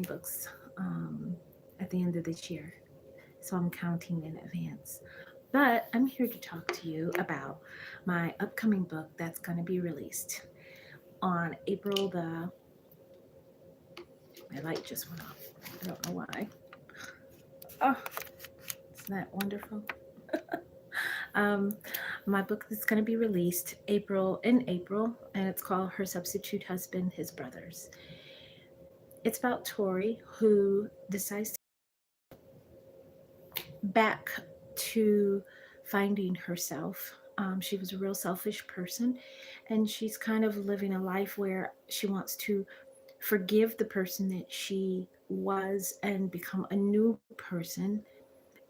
books at the end of this year. So I'm counting in advance. But I'm here to talk to you about my upcoming book that's going to be released on April the. My light just went off. I don't know why. Oh, isn't that wonderful? um, my book is going to be released April, and it's called Her Substitute Husband, His Brothers. It's about Tori, who decides to back to finding herself. She was a real selfish person, and she's kind of living a life where she wants to forgive the person that she was and become a new person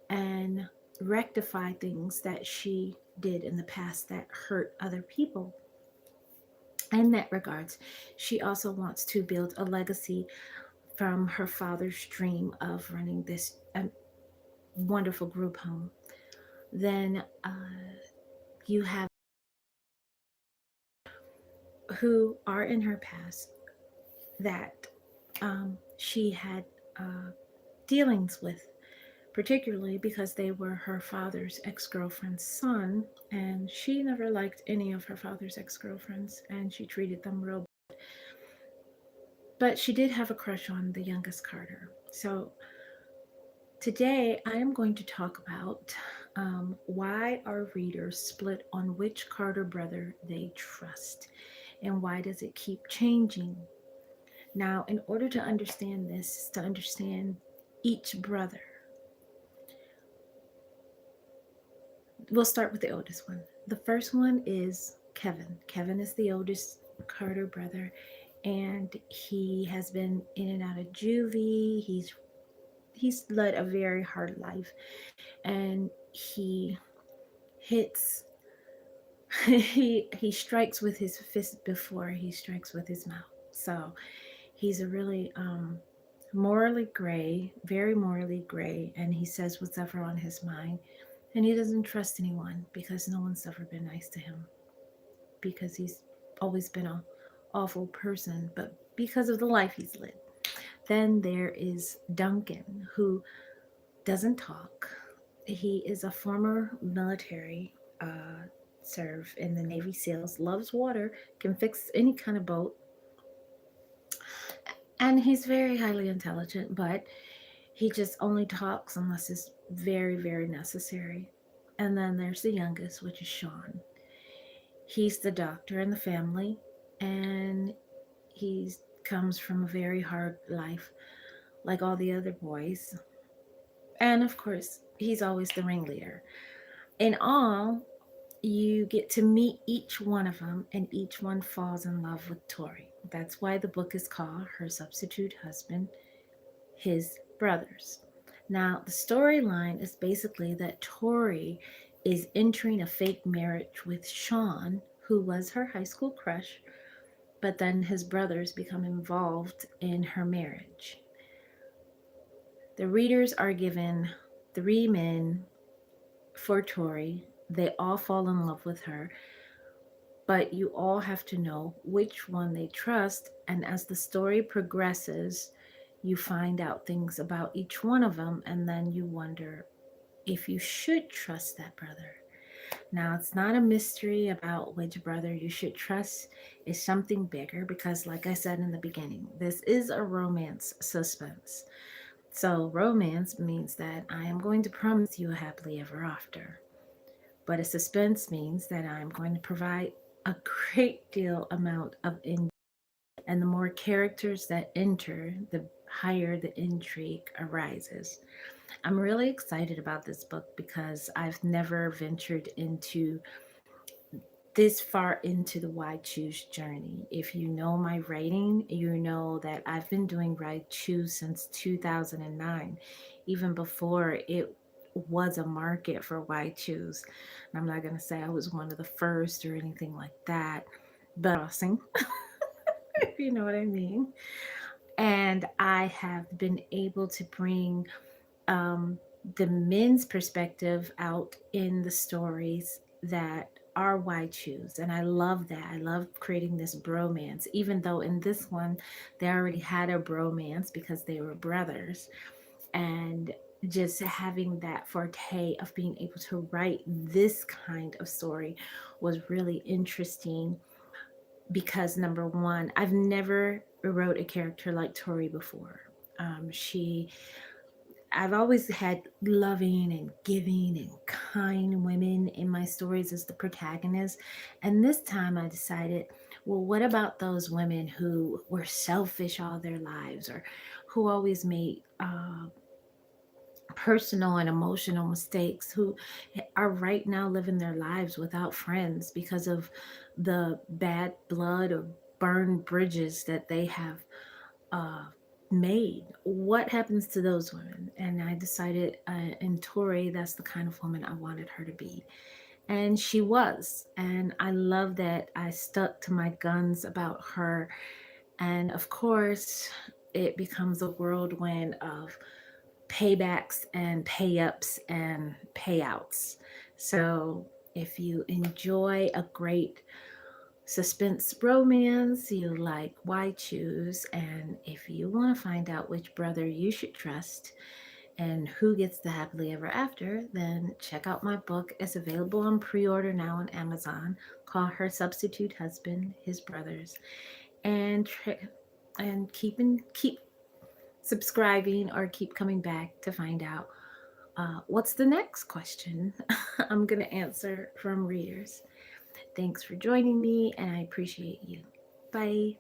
and rectify things that she did in the past that hurt other people. In that regards, she also wants to build a legacy from her father's dream of running this wonderful group home. Then you have who are in her past that she had dealings with, particularly because they were her father's ex-girlfriend's son, and she never liked any of her father's ex-girlfriends, and she treated them real. But she did have a crush on the youngest Carter. So today I am going to talk about why our readers split on which Carter brother they trust, and why does it keep changing. Now, in order to understand this, to understand each brother, we'll start with the oldest one. The first one is Kevin. Kevin is the oldest Carter brother, and he has been in and out of juvie. He's led a very hard life, and he hits he strikes with his fist before he strikes with his mouth. So he's a really morally gray, very morally gray, and he says what's ever on his mind. And he doesn't trust anyone because no one's ever been nice to him, because he's always been an awful person, but because of the life he's lived. Then there is Duncan, who doesn't talk. He is a former military, serve in the Navy SEALs, loves water, can fix any kind of boat, and he's very highly intelligent, but he just only talks unless it's very, very necessary. And then there's the youngest, which is Sean. He's the doctor in the family, and he comes from a very hard life, like all the other boys. And of course, he's always the ringleader. In all, you get to meet each one of them, and each one falls in love with Tori. That's why the book is called Her Substitute Husband, His Brothers. Now, the storyline is basically that Tori is entering a fake marriage with Sean, who was her high school crush, but then his brothers become involved in her marriage. The readers are given 3 men for Tori. They all fall in love with her, but you all have to know which one they trust. And as the story progresses, you find out things about each one of them, and then you wonder if you should trust that brother. Now, it's not a mystery about which brother you should trust. It's something bigger because, like I said in the beginning, this is a romance suspense. So, romance means that I am going to promise you a happily ever after. But a suspense means that I'm going to provide a great deal amount of intrigue. And the more characters that enter, the higher the intrigue arises. I'm really excited about this book because I've never ventured into this far into the Why Choose journey. If you know my writing, you know that I've been doing Why Choose since 2009, even before it was a market for Why Choose. And I'm not going to say I was one of the first or anything like that, but crossing, if you know what I mean. And I have been able to bring um, the men's perspective out in the stories that are why choose. And I love that. I love creating this bromance, even though in this one they already had a bromance because they were brothers. And just having that forte of being able to write this kind of story was really interesting because number one, I've never wrote a character like Tori before. She I've always had loving and giving and kind women in my stories as the protagonist. And this time I decided, well, what about those women who were selfish all their lives or who always made personal and emotional mistakes, who are right now living their lives without friends because of the bad blood or burned bridges that they have uh, made. What happens to those women? And I decided in Tori, that's the kind of woman I wanted her to be. And she was. And I love that I stuck to my guns about her. And of course, it becomes a whirlwind of paybacks and pay ups and payouts. So if you enjoy a great suspense romance, you like Why Choose, and if you want to find out which brother you should trust and who gets the happily ever after, then check out my book. It's available on pre-order now on Amazon, called Her Substitute Husband, His Brothers. And keep subscribing or keep coming back to find out what's the next question I'm going to answer from readers. Thanks for joining me, and I appreciate you. Bye.